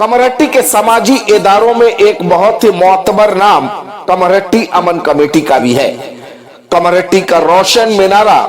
कमरहट्टी के समाजी इदारों में एक बहुत ही मोतबर नाम कमरहट्टी अमन कमेटी का भी है। कमरहट्टी का रोशन मीनारा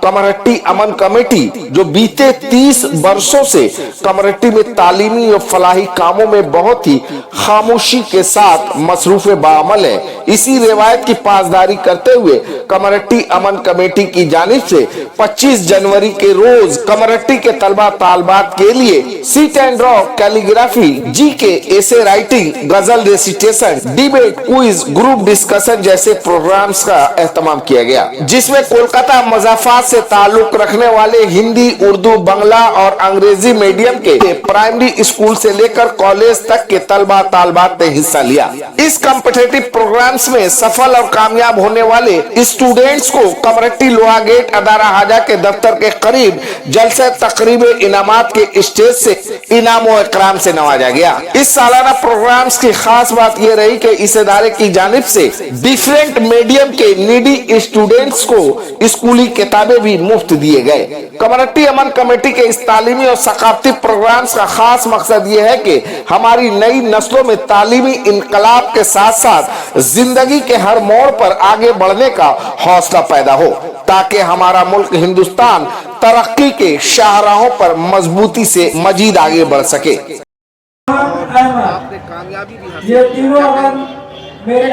कमरहट्टी अमन कमेटी जो बीते 30 वर्षों से कमरहट्टी में तालीमी और फलाही कामों में बहुत ही खामोशी के साथ मसरूफ बाअमल है। इसी रिवायत की पासदारी करते हुए कमरहट्टी अमन कमेटी की जानिब से 25 जनवरी के रोज कमरहट्टी के तलबा तालबात के लिए sit and draw, calligraphy, GK, essay writing, गजल recitation, debate, quiz, group discussion जैसे प्रोग्राम्स का एहतमाम किया गया, जिसमें कोलकाता मज़ाफात से ताल्लुक रखने वाले हिंदी, उर्दू, बांग्ला और अंग्रेजी मीडियम के प्राइमरी स्कूल से लेकर कॉलेज तक के तलबा तालबात ने हिस्सा लिया। इस कॉम्पिटिटिव प्रोग्राम्स में सफल और कामयाब होने वाले स्टूडेंट्स को कमरहट्टी लोहा गेट अदारा हाजा के दफ्तर के करीब जलसे तकरीब इनामात के स्टेज से इनाम और इकराम से नवाजा गया। इस सालाना प्रोग्राम्स की खास बात यह रही कि इस इदारे की जानिब से डिफरेंट मीडियम के नीडी स्टूडेंट्स को स्कूली किताबें भी मुफ्त दिए गए। कमरहट्टी अमन कमेटी के इस तालीमी और सकाफती प्रोग्राम्स का खास मकसद यह है कि हमारी नई नस्लों में तालीमी इनकलाब के साथ साथ जिंदगी के हर मोड़ पर आगे बढ़ने का हौसला पैदा हो, ताकि हमारा मुल्क हिंदुस्तान तरक्की के शाहराहों पर मजबूती से मजीद आगे बढ़ सके।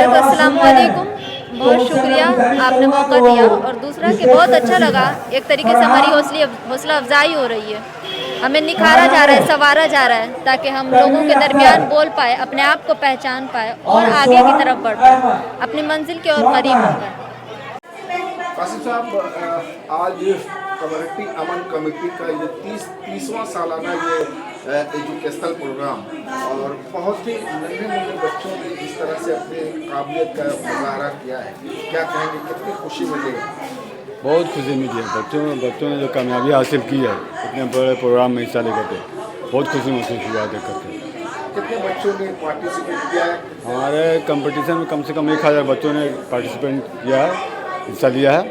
अस्सलाम वालेकुम, बहुत शुक्रिया आपने मौका दिया। और दूसरा कि बहुत अच्छा लगा, एक तरीके से हमारी हौसला अफजाई हो रही है, हमें निखारा जा रहा है, संवारा जा रहा है, ताकि हम लोगों के दरमियान बोल पाए, अपने आप को पहचान पाए और आगे की तरफ बढ़ पाए, अपनी मंजिल के और करीब हो पाए। कासिम साहब, आज कमरहट्टी अमन कमेटी का ये 30वां सालाना ये एजुकेशनल प्रोग्राम और बहुत ही नन्हे मुन्ने बच्चों ने इस तरह से अपने काबिलियत का मुजाहरा किया है, क्या कहेंगे, कितनी खुशी मिलेगी? बहुत खुशी मिली है बच्चों ने जो कामयाबी हासिल की है इतने बड़े प्रोग्राम में हिस्सा लेकर के, बहुत खुशी महसूस हुआ देख करके। कितने बच्चों ने पार्टिसिपेट किया है? हमारे कंपटीशन में कम से कम 1000 बच्चों ने पार्टिसिपेट किया है, हिस्सा लिया है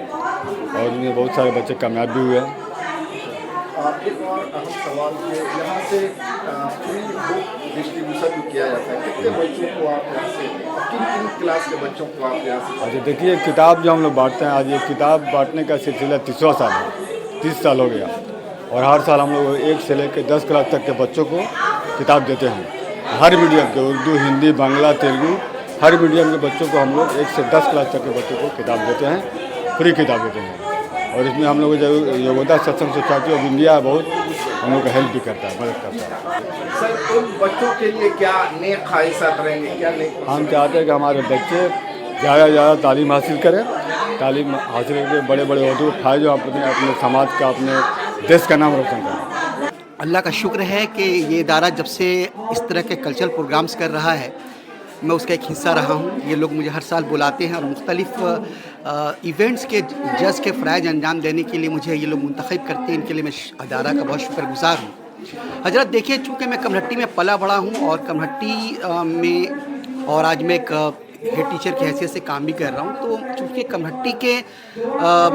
और उनमें बहुत सारे बच्चे कामयाब भी हुए हैं। एक और अहम सवाल है, यहाँ से फ्री बुक डिस्ट्रीब्यूशन भी किया जाता है, कितने बच्चों को आप यहाँ से, किन क्लास के बच्चों को आप यहाँ से? अच्छा देखिए, किताब जो हम लोग बांटते हैं, आज ये किताब बांटने का सिलसिला 30वां साल है, 30 साल हो गया और हर साल हम लोग 1 से लेकर 10 क्लास तक के बच्चों को किताब देते हैं। हर मीडियम के, उर्दू, हिंदी, बांग्ला, तेलुगु, हर मीडियम के बच्चों को हम लोग 1 से 10 क्लास तक के बच्चों को किताब देते हैं, फ्री किताब देते हैं। और इसमें हम लोग जो योगदा सत्संग सोसाइटी ऑफ इंडिया बहुत हम लोग का हेल्प भी करता है, मदद करता है। सर, उन बच्चों के लिए क्या नेक ख्वाहिशात रहेंगे, क्या नेक? हम चाहते हैं कि हमारे बच्चे ज़्यादा से ज़्यादा तालीम हासिल करें, तालीम हासिल करके बड़े बड़े ओहदे उठाए, जो अपने समाज का, अपने देश का नाम रोशन करें। अल्लाह का शुक्र है कि ये इदारा जब से इस तरह के कल्चरल प्रोग्राम्स कर रहा है, मैं उसका एक हिस्सा रहा हूँ। ये लोग मुझे हर साल बुलाते हैं और मुख्तलिफ़ इवेंट्स के जज के फ़राइज़ अंजाम देने के लिए मुझे ये लोग मुंतखब करते हैं। इनके लिए मैं अदारा का बहुत शुक्रगुज़ार हूँ। हजरत देखिए, चूँकि मैं कमरहट्टी में पला बड़ा हूँ और कमरहट्टी में और आज मैं एक हेड टीचर की हैसियत से काम भी कर रहा हूँ, तो चूँकि कमरहट्टी के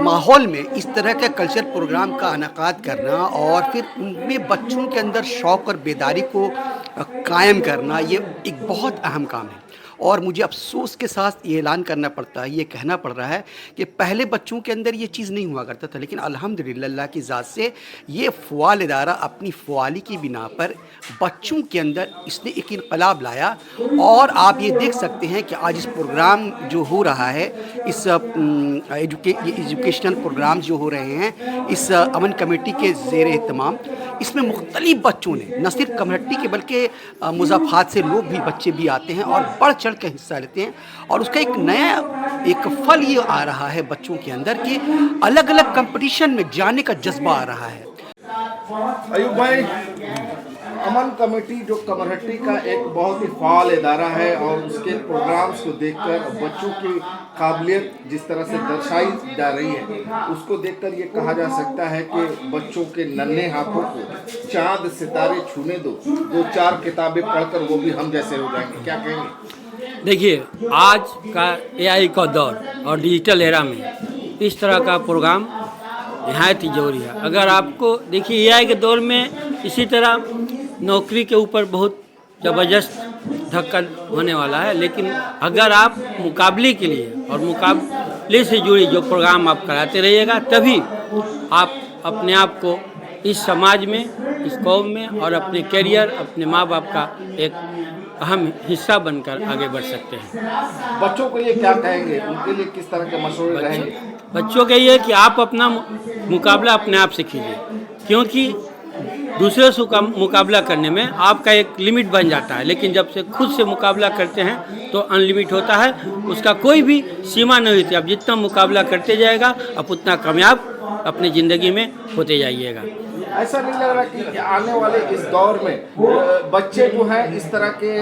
माहौल में इस तरह का कल्चर प्रोग्राम का इनेकाद करना और फिर उनमें बच्चों के अंदर शौक़ और बेदारी को कायम करना, ये एक बहुत अहम काम है। और मुझे अफसोस के साथ ये ऐलान करना पड़ता है, ये कहना पड़ रहा है कि पहले बच्चों के अंदर ये चीज़ नहीं हुआ करता था, लेकिन अल्हम्दुलिल्लाह अल्लाह की ज़ात से ये फ़ुआल इदारा अपनी फ़ुआली की बिना पर बच्चों के अंदर इसने एक इनकलाब लाया। और आप ये देख सकते हैं कि आज इस प्रोग्राम जो हो रहा है, इस एजुकेशनल प्रोग्राम जो हो रहे हैं इस अमन कमेटी के ज़ेर एहतमाम, इसमें मुख्तलिफ़ बच्चों ने, न सिर्फ कमरहट्टी के बल्कि मुज़ाफ़ात से लोग भी, बच्चे भी आते हैं और बढ़ चढ़ के हिस्सा लेते हैं। और उसका एक नया एक फल ये आ रहा है बच्चों के अंदर कि अलग अलग कंपटीशन में जाने का जज्बा आ रहा है। अयूब भाई, अमन कमेटी जो कमरहट्टी का एक बहुत ही फाल इदारा है और उसके प्रोग्राम्स को देखकर बच्चों की काबिलियत जिस तरह से दर्शाई जा रही है, उसको देखकर ये कहा जा सकता है कि बच्चों के नन्हे हाथों को चांद सितारे छूने दो, 2-4 किताबें पढ़कर वो भी हम जैसे हो जाएंगे, क्या कहेंगे? देखिए, आज का एआई का दौर और डिजिटल एरा में इस तरह का प्रोग्राम नहायत ही ज़रूरी है। अगर आपको देखिए, एआई के दौर में इसी तरह नौकरी के ऊपर बहुत ज़बरदस्त धक्का होने वाला है। लेकिन अगर आप मुकाबले के लिए और मुकाबले से जुड़ी जो प्रोग्राम आप कराते रहिएगा, तभी आप अपने आप को इस समाज में, इस कौम में और अपने करियर, अपने माँ बाप का एक अहम हिस्सा बनकर आगे बढ़ सकते हैं। बच्चों के लिए क्या कहेंगे, उनके लिए किस तरह के मशवरे रहेंगे? बच्चों के ये कि आप अपना मुकाबला अपने आप से कीजिए, क्योंकि दूसरे से मुकाबला करने में आपका एक लिमिट बन जाता है, लेकिन जब से खुद से मुकाबला करते हैं तो अनलिमिट होता है, उसका कोई भी सीमा नहीं होती। आप जितना मुकाबला करते जाएगा आप उतना कामयाब अपनी ज़िंदगी में होते जाइएगा। ऐसा नहीं लग रहा कि आने वाले इस दौर में बच्चे जो हैं इस तरह के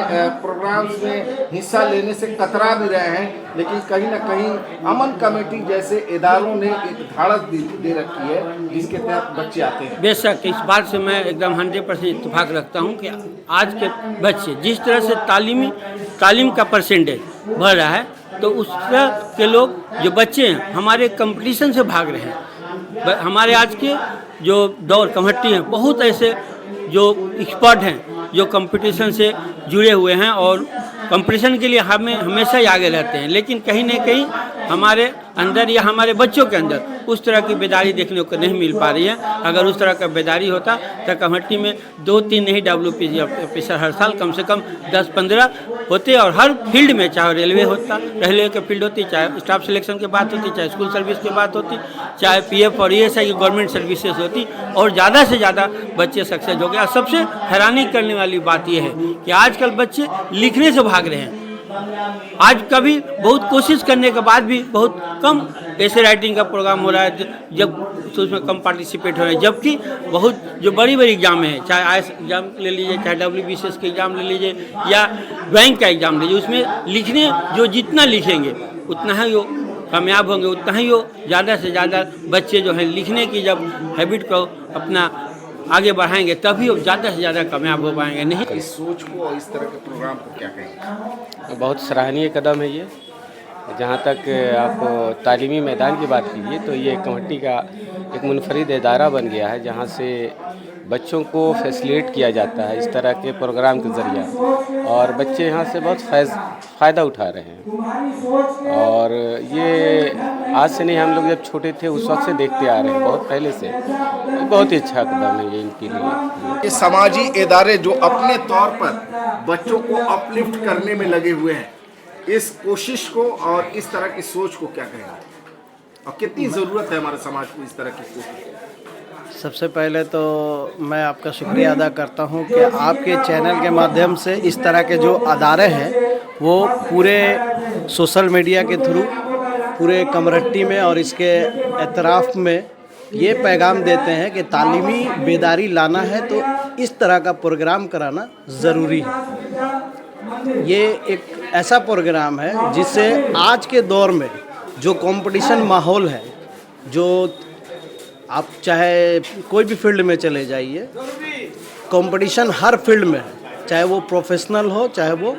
प्रोग्राम्स में हिस्सा लेने से कतरा भी रहे हैं, लेकिन कहीं ना कहीं अमन कमेटी जैसे इदारों ने एक धाड़स दे रखी है जिसके तहत बच्चे आते हैं? बेशक इस बात से मैं एकदम 100% इत्तेफाक रखता हूँ कि आज के बच्चे जिस तरह से तालीम का परसेंटेज बढ़ रहा है, तो उस तरह के लोग जो बच्चे हैं हमारे कंपटीशन से भाग रहे हैं। हमारे आज के जो दौर कमेटी हैं, बहुत ऐसे जो एक्सपर्ट हैं जो कंपटीशन से जुड़े हुए हैं और कंपटीशन के लिए हमें हमेशा ही आगे रहते हैं, लेकिन कहीं ना कहीं हमारे अंदर या हमारे बच्चों के अंदर उस तरह की बेदारी देखने को नहीं मिल पा रही है। अगर उस तरह का बेदारी होता तो कमेटी में 2-3 नहीं WPG ऑफिसर हर साल कम से कम 10-15 होते, और हर फील्ड में, चाहे रेलवे होता, रेलवे के फील्ड होती, चाहे स्टाफ सिलेक्शन की बात होती, चाहे स्कूल सर्विस की बात होती, चाहे PF और ESI की गवर्नमेंट सर्विसेज होती, और ज़्यादा से ज़्यादा बच्चे सक्सेस हो गए। सबसे हैरानी करने वाली बात यह है कि आजकल बच्चे लिखने से भाग रहे हैं। आज कभी बहुत कोशिश करने के बाद भी बहुत कम ऐसे राइटिंग का प्रोग्राम हो रहा है, जब तो उसमें कम पार्टिसिपेट हो रहे हैं, जबकि बहुत जो बड़ी एग्जाम है, चाहे IAS एग्जाम ले लीजिए, चाहे WBCS के एग्ज़ाम ले लीजिए या बैंक का एग्ज़ाम लीजिए, उसमें लिखने जो जितना लिखेंगे उतना ही वो कामयाब होंगे, उतना ही वो ज़्यादा से ज़्यादा बच्चे जो हैं लिखने की जब हैबिट को अपना आगे बढ़ाएंगे तभी वो ज़्यादा से ज़्यादा कामयाब हो पाएंगे। नहीं इस सोच को और इस तरह के प्रोग्राम को क्या कहेंगे? बहुत सराहनीय कदम है ये। जहाँ तक आप तालीमी मैदान की बात कीजिए तो ये कमेटी का एक मुनफरिद इदारा बन गया है, जहाँ से बच्चों को फैसिलिटेट किया जाता है इस तरह के प्रोग्राम के ज़रिए, और बच्चे यहाँ से बहुत फ़ायदा उठा रहे हैं। और ये आज से नहीं, हम लोग जब छोटे थे उस वक्त से देखते आ रहे हैं, बहुत पहले से। बहुत ही अच्छा कदम है ये इनके लिए। ये समाजी इदारे जो अपने तौर पर बच्चों को अपलिफ्ट करने में लगे हुए हैं, इस कोशिश को और इस तरह की सोच को क्या कहेंगे, और कितनी ज़रूरत है हमारे समाज को इस तरह की सोच? सबसे पहले तो मैं आपका शुक्रिया अदा करता हूं कि आपके चैनल के माध्यम से इस तरह के जो अदारे हैं वो पूरे सोशल मीडिया के थ्रू पूरे कमरट्टी में और इसके एतराफ़ में ये पैगाम देते हैं कि तालीमी बेदारी लाना है तो इस तरह का प्रोग्राम कराना ज़रूरी है। ये एक ऐसा प्रोग्राम है जिससे आज के दौर में जो कंपटीशन माहौल है, जो आप चाहे कोई भी फील्ड में चले जाइए, कंपटीशन हर फील्ड में है, चाहे वो प्रोफेशनल हो, चाहे वो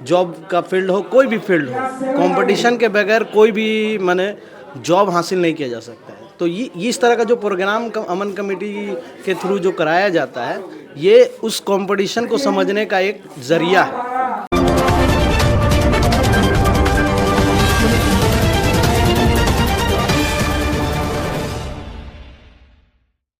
जॉब का फील्ड हो, कोई भी फील्ड हो, कंपटीशन के बगैर कोई भी माने जॉब हासिल नहीं किया जा सकता है। तो ये इस तरह का जो प्रोग्राम अमन कमेटी के थ्रू जो कराया जाता है, ये उस कंपटीशन को समझने का एक ज़रिया है।